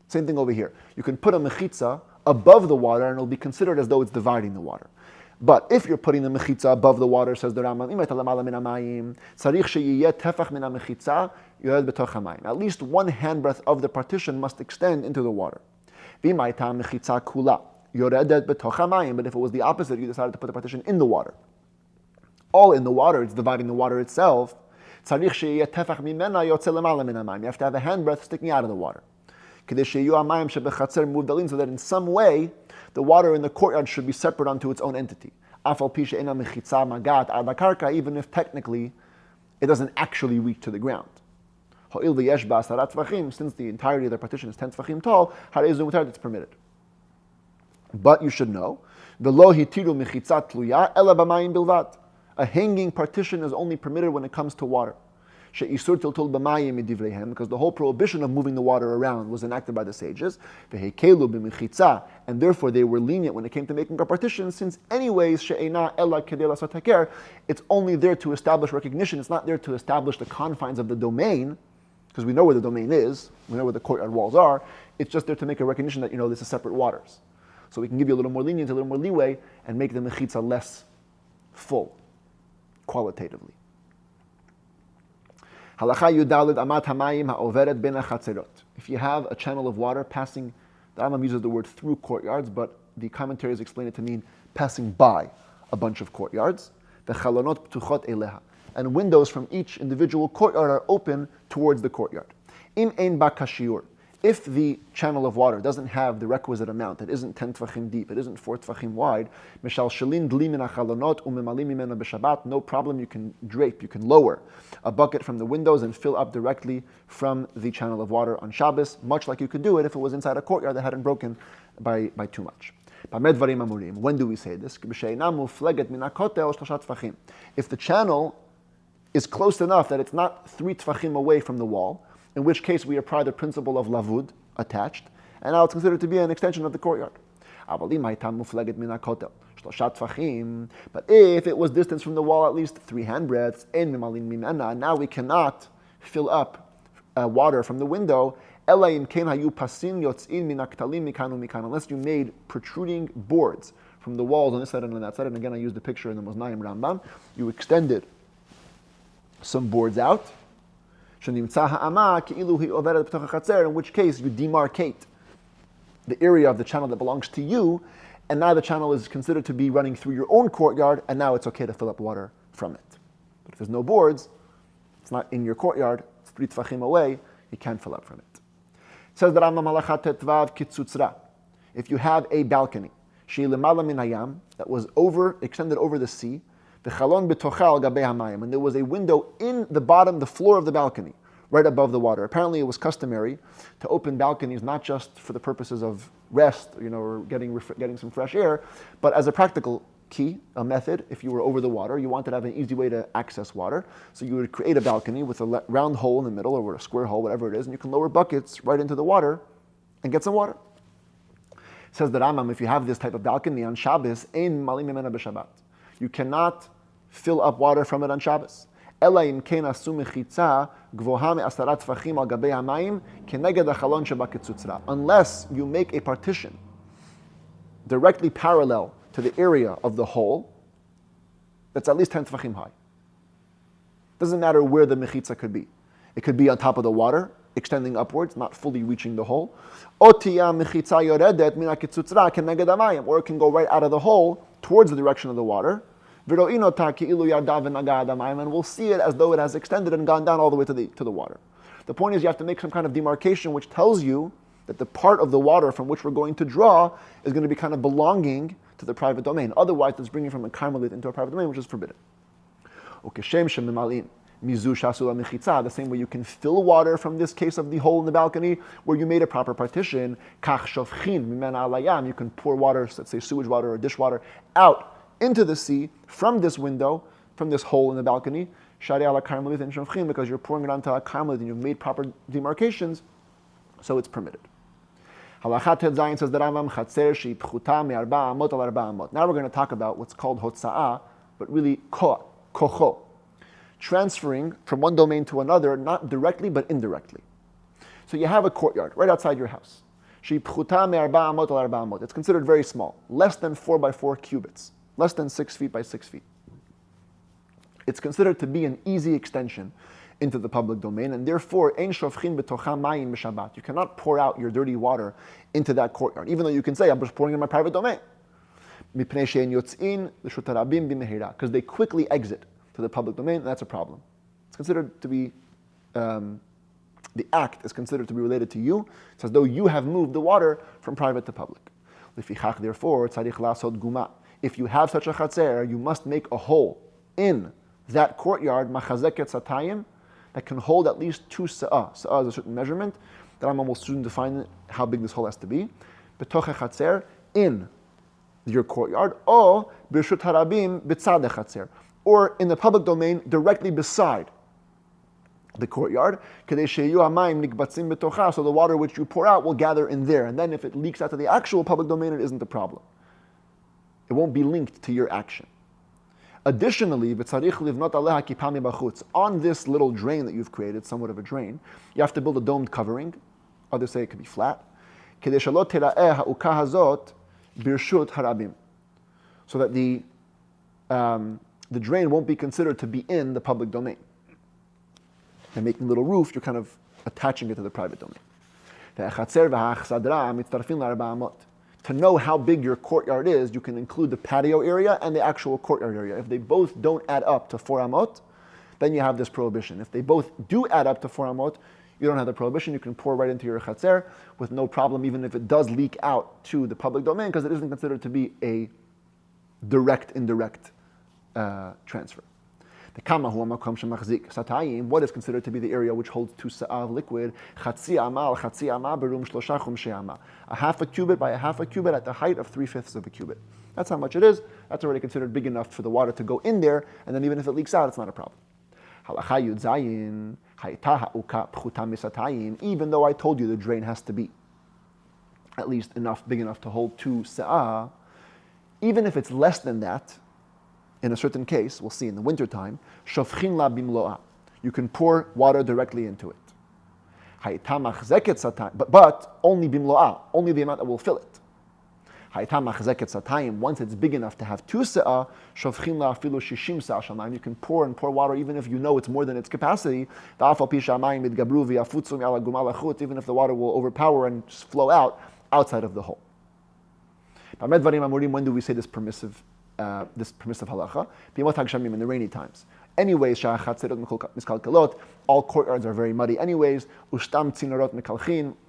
Same thing over here. You can put a mechitza above the water and it'll be considered as though it's dividing the water. But if you're putting the mechitza above the water, says the Rambam, at least one handbreadth of the partition must extend into the water. But if it was the opposite, you decided to put the partition in the water. All in the water, it's dividing the water itself. You have to have a handbreadth sticking out of the water. So that in some way, the water in the courtyard should be separate onto its own entity. Even if technically it doesn't actually reach to the ground. Since the entirety of the partition is 10 tvachim tall, it's permitted. But you should know, a hanging partition is only permitted when it comes to water. Because the whole prohibition of moving the water around was enacted by the sages, and therefore they were lenient when it came to making a partition, since anyways, it's only there to establish recognition, it's not there to establish the confines of the domain, because we know where the domain is, we know where the courtyard walls are, it's just there to make a recognition that, this is separate waters. So we can give you a little more lenience, a little more leeway, and make the mechitza less full, qualitatively. If you have a channel of water passing, the Rambam uses the word through courtyards, but the commentaries explain it to mean passing by a bunch of courtyards. And windows from each individual courtyard are open towards the courtyard. If If the channel of water doesn't have the requisite amount, it isn't 10 tvachim deep, it isn't 4 tvachim wide, no problem, you can drape, you can lower a bucket from the windows and fill up directly from the channel of water on Shabbos, much like you could do it if it was inside a courtyard that hadn't broken by too much. When do we say this? If the channel is close enough that it's not 3 tvachim away from the wall, in which case we apply the principle of lavud, attached, and now it's considered to be an extension of the courtyard. But if it was distance from the wall at least 3 handbreadths, now we cannot fill up water from the window, unless you made protruding boards from the walls on this side and on that side. And again, I used the picture in the Moznaim Rambam. You extended some boards out, in which case you demarcate the area of the channel that belongs to you, and now the channel is considered to be running through your own courtyard, and now it's okay to fill up water from it. But if there's no boards, it's not in your courtyard, it's 3 tfachim away, you can't fill up from it. It says that if you have a balcony that was extended over the sea, and there was a window in the bottom, the floor of the balcony, right above the water. Apparently it was customary to open balconies not just for the purposes of rest, or getting some fresh air, but as a practical key, a method. If you were over the water, you wanted to have an easy way to access water, so you would create a balcony with a round hole in the middle, or a square hole, whatever it is, and you can lower buckets right into the water and get some water. It says the Rambam, if you have this type of balcony on Shabbos, ein malim mimena b'Shabbat, you cannot fill up water from it on Shabbos. Unless you make a partition directly parallel to the area of the hole that's at least 10 tefachim high. Doesn't matter where the mechitza could be. It could be on top of the water, extending upwards, not fully reaching the hole. Or it can go right out of the hole towards the direction of the water. And we'll see it as though it has extended and gone down all the way to the water. The point is you have to make some kind of demarcation which tells you that the part of the water from which we're going to draw is going to be kind of belonging to the private domain. Otherwise, it's bringing from a karmelit into a private domain, which is forbidden. The same way you can fill water from this case of the hole in the balcony where you made a proper partition. You can pour water, let's say sewage water or dishwater, out into the sea from this window, from this hole in the balcony, because you're pouring it onto a karmelit and you've made proper demarcations, so it's permitted. Halachat Zayin says that Rambam chatzer sheipchuta me'arba amot al arba amot. Now we're going to talk about what's called hotza'ah, but really kocho, transferring from one domain to another, not directly but indirectly. So you have a courtyard right outside your house. Sheipchuta me'arba amot al arba amot. It's considered very small, less than 4 by 4 cubits, less than 6 feet by 6 feet. It's considered to be an easy extension into the public domain, and therefore, ein shofchin betocha mayim b'Shabbat. You cannot pour out your dirty water into that courtyard, even though you can say, I'm just pouring in my private domain. Mipnei she'en yotz'in l'shut harabim b'mehira, because they quickly exit to the public domain, and that's a problem. It's considered to be, the act is considered to be related to you. It's as though you have moved the water from private to public. Lefichach, therefore, tzarich lasod guma. If you have such a chatzer, you must make a hole in that courtyard, machazeket satayim, that can hold at least 2 sa'ah. Sa'ah is a certain measurement. The Rambam will soon define how big this hole has to be. Betoch chatzer, in your courtyard, or b'rshut harabim b'tzad chatzer, or in the public domain directly beside the courtyard. Kedei sheyu hamayim nikbatzim betocha, so the water which you pour out will gather in there, and then if it leaks out to the actual public domain, it isn't a problem. It won't be linked to your action. Additionally, on this little drain that you've created, somewhat of a drain, you have to build a domed covering. Others say it could be flat. So that the drain won't be considered to be in the public domain. By making a little roof, you're kind of attaching it to the private domain. To know how big your courtyard is, you can include the patio area and the actual courtyard area. If they both don't add up to 4 amot, then you have this prohibition. If they both do add up to 4 amot, you don't have the prohibition. You can pour right into your chatzer with no problem, even if it does leak out to the public domain, because it isn't considered to be a indirect transfer. The kama hu makom shemachzik satayim. What is considered to be the area which holds 2 sa'ah of liquid? Chatzi ama berum shlosha chumshei ama. A half a cubit by a half a cubit at the height of 3/5 of a cubit. That's how much it is. That's already considered big enough for the water to go in there, and then even if it leaks out, it's not a problem. Halacha yud zayin hayta ha'uka pchuta misatayim. Even though I told you the drain has to be at least big enough to hold 2 sa'ah, even if it's less than that, in a certain case, we'll see in the wintertime, shofchin la bimloa. You can pour water directly into it. But only bimloa, only the amount that will fill it. Once it's big enough to have 2 sa'ah, shofchin la afilu shishim sa'ah shamayim. You can pour water even if you know it's more than its capacity. Even if the water will overpower and just flow out outside of the hole. When do we say this permissive halacha? In the rainy times. Anyways, all courtyards are very muddy anyways.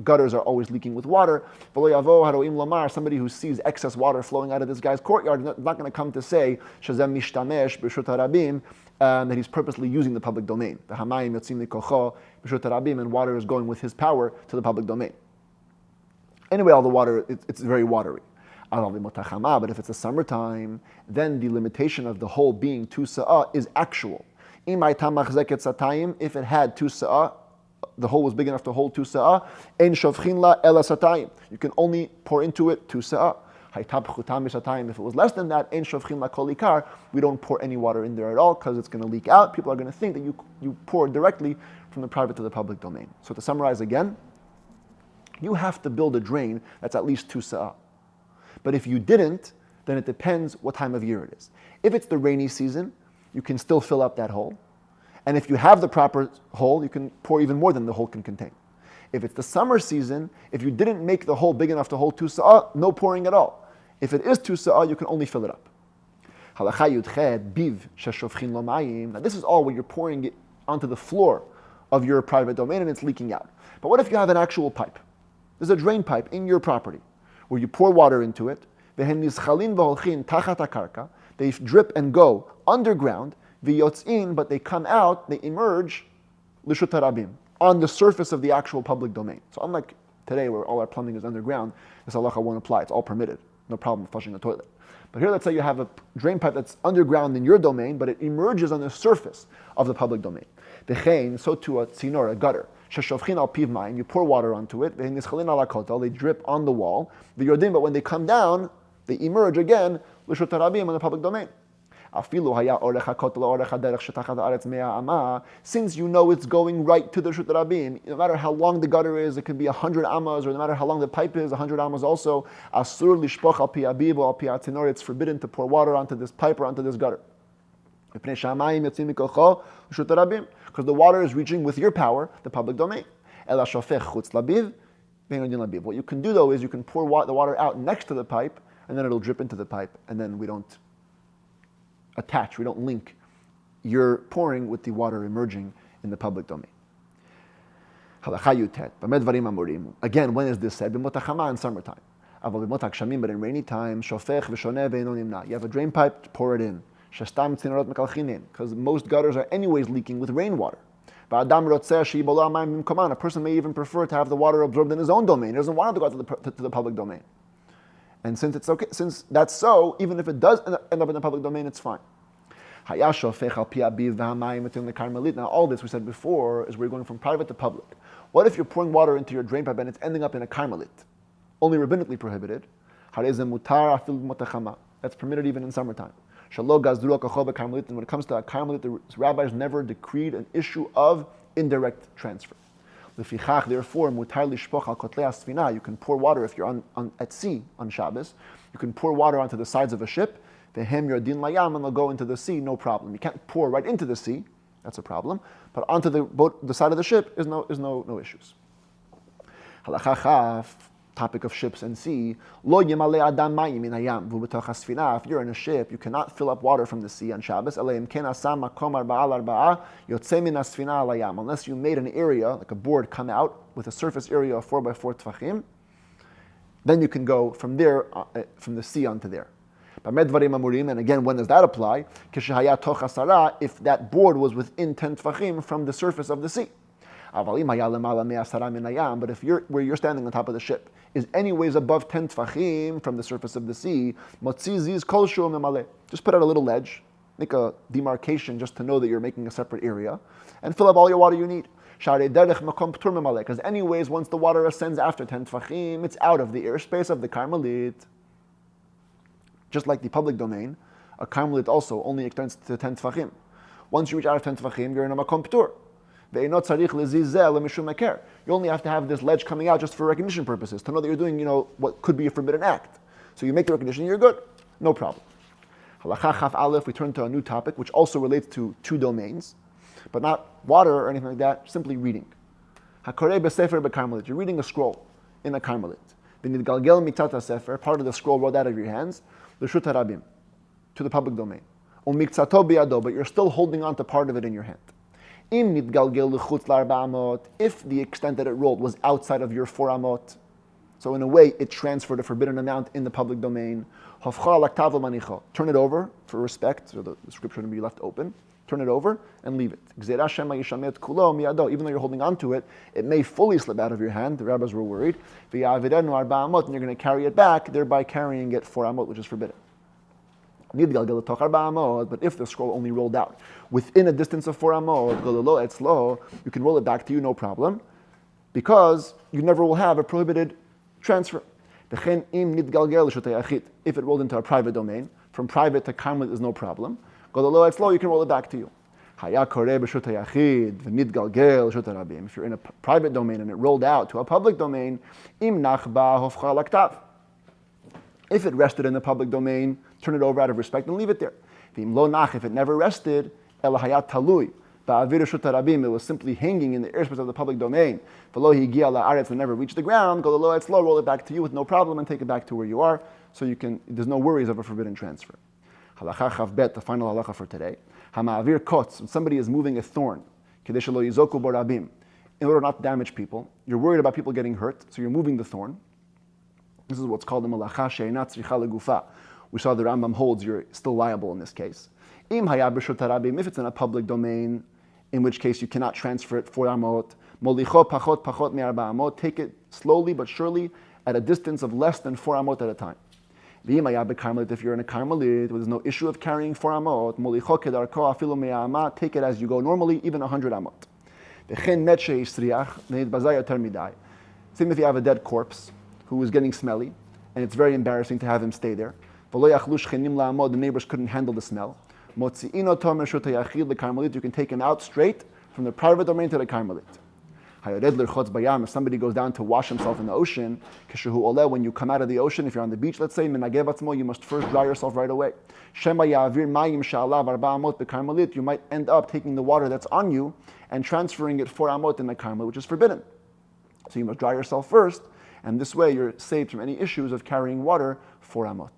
Gutters are always leaking with water. Somebody who sees excess water flowing out of this guy's courtyard is not going to come to say that he's purposely using the public domain. And water is going with his power to the public domain. Anyway, all the water, it's very watery. But if it's a summertime, then the limitation of the hole being 2 sa'ah is actual. If it had 2 sa'ah, the hole was big enough to hold 2 sa'ah, you can only pour into it 2 sa'ah. If it was less than that, we don't pour any water in there at all because it's going to leak out. People are going to think that you pour directly from the private to the public domain. So to summarize again, you have to build a drain that's at least 2 sa'ah. But if you didn't, then it depends what time of year it is. If it's the rainy season, you can still fill up that hole. And if you have the proper hole, you can pour even more than the hole can contain. If it's the summer season, if you didn't make the hole big enough to hold 2 sa'ah, no pouring at all. If it is 2 sa'ah, you can only fill it up. Now this is all when you're pouring it onto the floor of your private domain and it's leaking out. But what if you have an actual pipe? There's a drain pipe in your property where you pour water into it. They drip and go underground, but they come out, they emerge on the surface of the actual public domain. So unlike today where all our plumbing is underground, this halacha won't apply. It's all permitted. No problem flushing a toilet. But here let's say you have a drain pipe that's underground in your domain, but it emerges on the surface of the public domain. So too a tzinor, a gutter. You pour water onto it, they drip on the wall, but when they come down, they emerge again on the public domain. Since you know it's going right to the Reshut Rabim, no matter how long the gutter is, it could be 100 amas, or no matter how long the pipe is, 100 amas also, it's forbidden to pour water onto this pipe or onto this gutter. Because the water is reaching with your power the public domain. What you can do though is you can pour the water out next to the pipe, and then it'll drip into the pipe, and then we don't link your pouring with the water emerging in the public domain. Again, when is this said? In summertime. But in rainy time, you have a drain pipe, pour it in. Because most gutters are anyways leaking with rainwater. A person may even prefer to have the water absorbed in his own domain. He doesn't want it to go to the public domain. And since that's so, even if it does end up in the public domain, it's fine. Now all this we said before is we're going from private to public. What if you're pouring water into your drain pipe and it's ending up in a karmelit? Only rabbinically prohibited. That's permitted even in summertime. When it comes to a karmelit, the rabbis never decreed an issue of indirect transfer. Therefore, you can pour water if you're at sea on Shabbos. You can pour water onto the sides of a ship. And they'll go into the sea, no problem. You can't pour right into the sea, that's a problem. But onto the side of the ship is no issues. topic of ships and sea, lo yemale adam mayim min hayam v'b'toch hasfina. If you're in a ship, you cannot fill up water from the sea on Shabbos. Eleim ken asam makom arba'a yotzei min hasfina al hayam. Unless you made an area, like a board, come out with a surface area of 4x4 tfachim, then you can go from there, from the sea onto there. And again, when does that apply? If that board was within 10 tfachim from the surface of the sea. But if where you're standing on top of the ship is anyways above 10 tfachim from the surface of the sea, just put out a little ledge, make a demarcation just to know that you're making a separate area, and fill up all your water you need. Because anyways, once the water ascends after 10 tfachim, it's out of the airspace of the Carmelit. Just like the public domain, a Carmelit also only extends to 10 tfachim. Once you reach out of 10 tfachim, you're in a makom ptur. You only have to have this ledge coming out just for recognition purposes, to know that you're doing, what could be a forbidden act. So you make the recognition, you're good. No problem. Halacha chaf aleph, we turn to a new topic, which also relates to two domains, but not water or anything like that, simply reading. Hakorei b'sefer b'karmelit. You're reading a scroll in a karmelit. V'nidgalgel mitzat sefer, part of the scroll rolled out of your hands, l'shut harabim, to the public domain. U'mikzato biyado, but you're still holding on to part of it in your hand. Im nidgalgel l'chutz l'arba'ah amot, if the extent that it rolled was outside of your 4 amot, so in a way it transferred a forbidden amount in the public domain. Turn it over for respect, so the scripture to be left open. Turn it over and leave it. Even though you're holding on to it, it may fully slip out of your hand. The rabbis were worried. And you're going to carry it back, thereby carrying it 4 amot, which is forbidden. But if the scroll only rolled out within a distance of 4 amot, you can roll it back to you, no problem, because you never will have a prohibited transfer. If it rolled into a private domain, from private to karmelit is no problem. You can roll it back to you. If you're in a private domain and it rolled out to a public domain, if it rested in the public domain, turn it over out of respect and leave it there. If it never rested, it was simply hanging in the airspace of the public domain. It never reached the ground. Roll it back to you with no problem and take it back to where you are, so there's no worries of a forbidden transfer. Halacha chav bet, the final halacha for today. Hama'avir kotz, when somebody is moving a thorn, in order not to damage people, you're worried about people getting hurt, so you're moving the thorn. This is what's called the malacha she'einat tzricha legufa. We saw the Rambam holds you're still liable in this case. If it's in a public domain, in which case you cannot transfer it 4 amot, molicho pachot me'arba amot, take it slowly but surely at a distance of less than 4 amot at a time. If you're in a karmelit, there's no issue of carrying 4 amot, molicho kedarko afilu me'ama, take it as you go normally, even 100 amot. Same if you have a dead corpse who is getting smelly, and it's very embarrassing to have him stay there. The neighbors couldn't handle the smell. You can take him out straight from the private domain to the karmelit. If somebody goes down to wash himself in the ocean, when you come out of the ocean, if you're on the beach, let's say, you must first dry yourself right away. You might end up taking the water that's on you and transferring it 4 amot in the karmelit, which is forbidden. So you must dry yourself first, and this way you're saved from any issues of carrying water 4 amot.